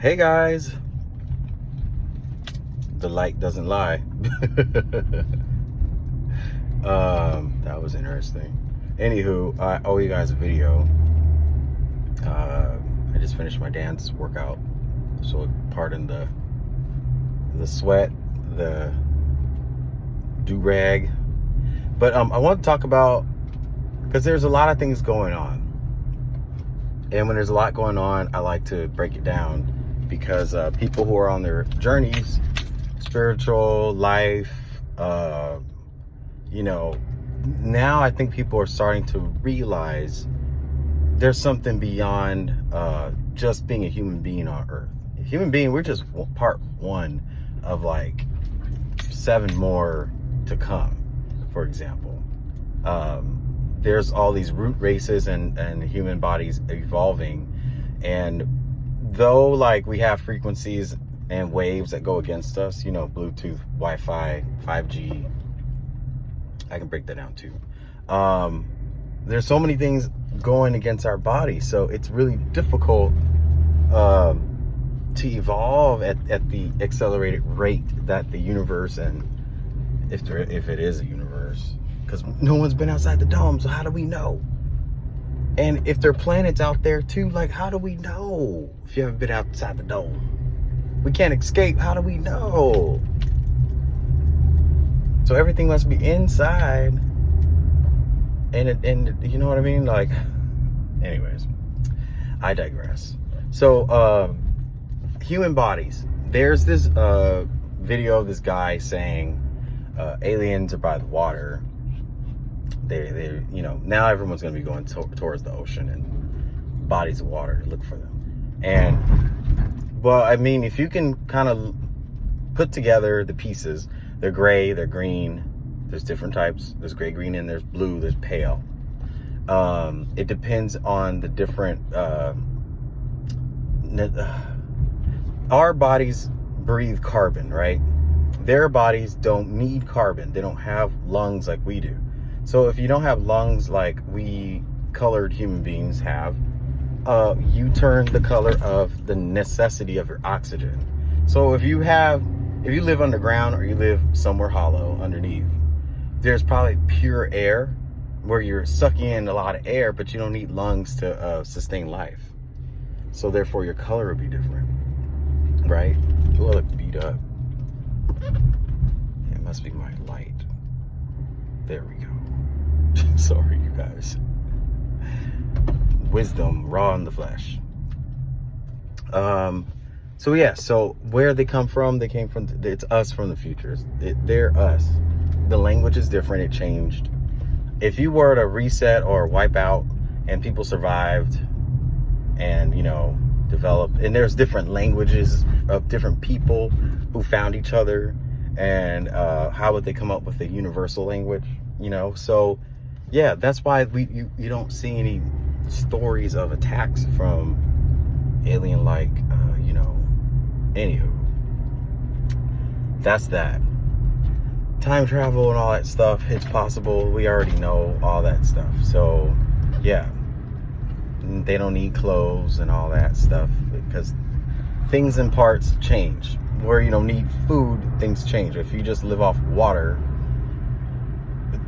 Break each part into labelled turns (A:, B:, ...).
A: Hey guys, the light doesn't lie. That was interesting. Anywho, I owe you guys a video. I just finished my dance workout, so pardon the sweat, the do-rag. But I want to talk about, because there's a lot of things going on. And when there's a lot going on, I like to break it down, because people who are on their journeys, spiritual life, now I think people are starting to realize there's something beyond just being a human being on earth. A human being, we're just part one of like 7 more to come, for example. There's all these root races and human bodies evolving, and though like we have frequencies and waves that go against us, Bluetooth, Wi-Fi, 5G, I can break that down too. There's so many things going against our body, so it's really difficult to evolve at the accelerated rate that the universe, and if it is a universe, because no one's been outside the dome, so how do we know? And if there are planets out there too, like, how do we know if you haven't been outside the dome? We can't escape. How do we know? So everything must be inside. And you know what I mean? Like, anyways, I digress. So, human bodies. There's this video of this guy saying aliens are by the water. They now everyone's going to be going towards the ocean and bodies of water to look for them. And, well, I mean, if you can kind of put together the pieces, they're gray, they're green, there's different types. There's gray, green, and there's blue, there's pale. It depends on the different, our bodies breathe carbon, right? Their bodies don't need carbon. They don't have lungs like we do. So if you don't have lungs like we colored human beings have, you turn the color of the necessity of your oxygen. So if you live underground or you live somewhere hollow underneath, there's probably pure air where you're sucking in a lot of air, but you don't need lungs to sustain life. So therefore your color would be different, right? Oh, I look beat up. It must be my light. There we go. Sorry, you guys. Wisdom raw in the flesh. So where they come from, they came from, it's us from the future. They're us. The language is different. It changed. If you were to reset or wipe out and people survived and, developed, and there's different languages of different people who found each other, and how would they come up with a universal language, So, yeah, that's why you don't see any stories of attacks from alien-like, anywho. That's that. Time travel and all that stuff, it's possible. We already know all that stuff. So, yeah. They don't need clothes and all that stuff, because things in parts change. Where you don't need food, things change. If you just live off water.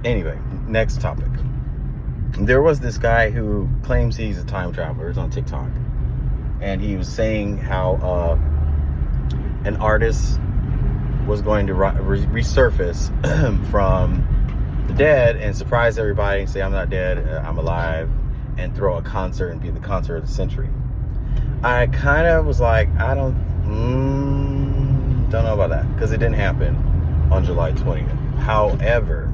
A: Anyway, next topic. There was this guy who claims he's a time traveler. He's on TikTok. And he was saying how an artist was going to resurface from the dead and surprise everybody and say, I'm not dead, I'm alive, and throw a concert and be the concert of the century. I kind of was like, I don't know about that, because it didn't happen on July 20th. However,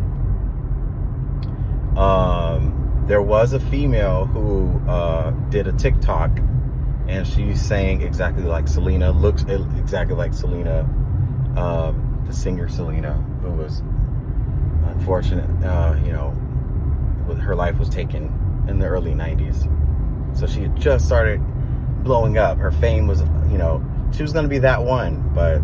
A: there was a female who did a TikTok, and she's saying exactly like Selena, looks exactly like Selena, the singer Selena, who was unfortunate, her life was taken in the early 90s. So she had just started blowing up. Her fame was, she was going to be that one. But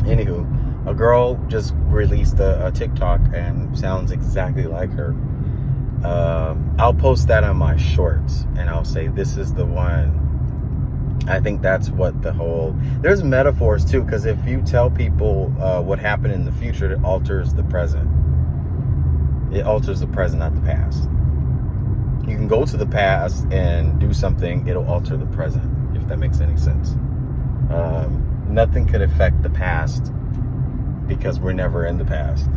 A: anywho, a girl just released a TikTok and sounds exactly like her. I'll post that on my shorts and I'll say, this is the one. I think that's what there's metaphors too, because if you tell people what happened in the future, it alters the present. It alters the present, not the past. You can go to the past and do something, it'll alter the present, if that makes any sense. Nothing could affect the past because we're never in the past.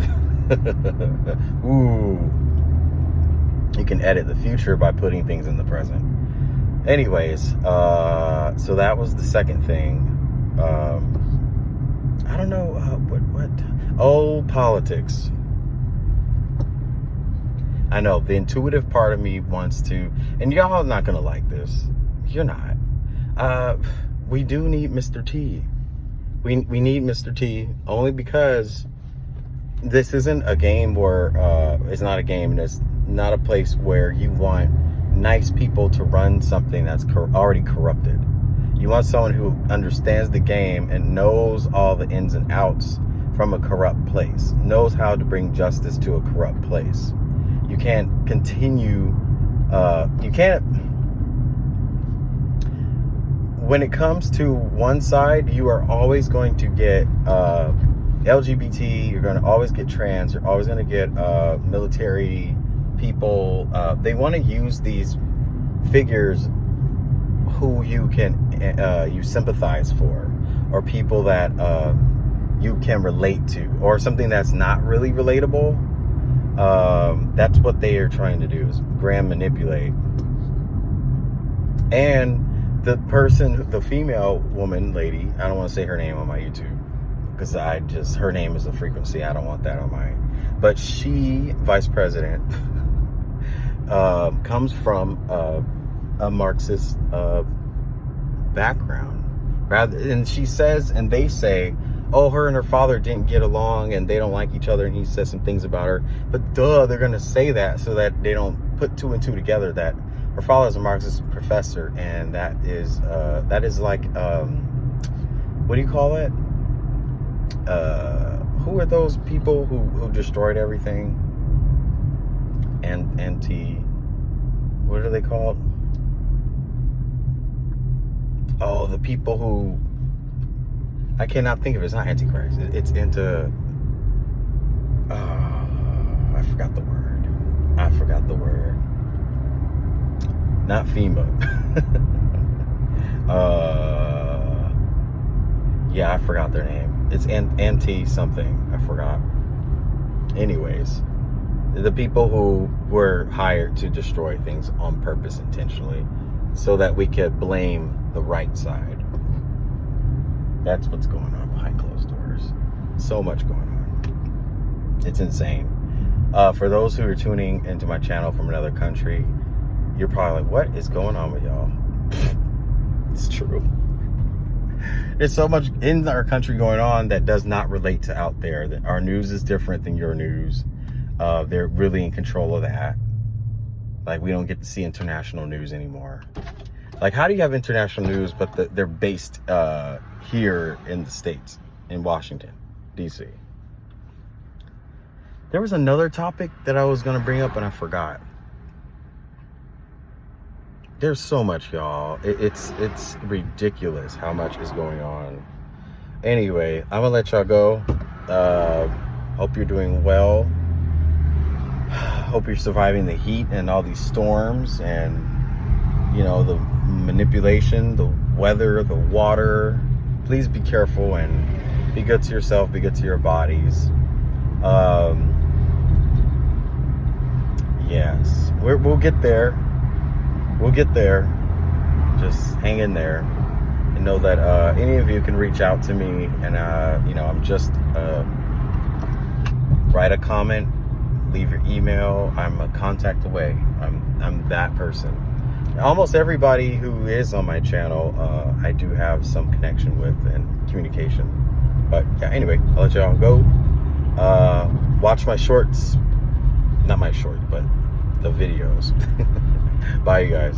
A: Ooh. You can edit the future by putting things in the present. Anyways, so that was the second thing. I don't know, what? Oh, politics. I know the intuitive part of me wants to, and y'all are not gonna like this. You're not. We do need Mr. T. We need Mr. T only because this isn't a game where it's not a game, and it's not a place where you want nice people to run something that's already corrupted. You want someone who understands the game and knows all the ins and outs from a corrupt place, knows how to bring justice to a corrupt place. You can't continue, when it comes to one side, you are always going to get LGBT, you're going to always get trans, you're always going to get military people. They want to use these figures who you can, you sympathize for, or people that you can relate to, or something that's not really relatable. That's what they are trying to do, is manipulate. And the female woman, lady, I don't want to say her name on my YouTube, because her name is a frequency. I don't want that on mine. But she, vice president, comes from a Marxist background. And she says, and they say, oh, her and her father didn't get along and they don't like each other, and he says some things about her. But they're going to say that so that they don't put two and two together, that her father is a Marxist professor, and that is like, what do you call it? Who are those people who destroyed everything? What are they called? Oh, the people who, I cannot think of it. It's not Antichrist. It's into, I forgot the word. Not FEMA. Yeah, I forgot their name. It's anti something. I forgot. Anyways, the people who were hired to destroy things on purpose, intentionally, so that we could blame the right side. That's what's going on behind closed doors. So much going on. It's insane. For those who are tuning into my channel from another country, you're probably like, what is going on with y'all? It's true. There's so much in our country going on that does not relate to out there. That our news is different than your news. They're really in control of that. Like, we don't get to see international news anymore. Like, how do you have international news, but they're based here in the States, in Washington, D.C.? There was another topic that I was going to bring up, and I forgot. There's so much, y'all. It's ridiculous how much is going on. Anyway, I'm going to let y'all go. Hope you're doing well. Hope you're surviving the heat and all these storms and, you know, the manipulation, the weather, the water. Please be careful and be good to yourself, be good to your bodies. Yes, we'll get there. We'll get there. Just hang in there and know that any of you can reach out to me, and you know, I'm just write a comment, leave your email. I'm a contact away. I'm that person. Almost everybody who is on my channel, I do have some connection with and communication. But yeah, anyway, I'll let y'all go. Watch my shorts. Not my shorts, but the videos. Bye, you guys.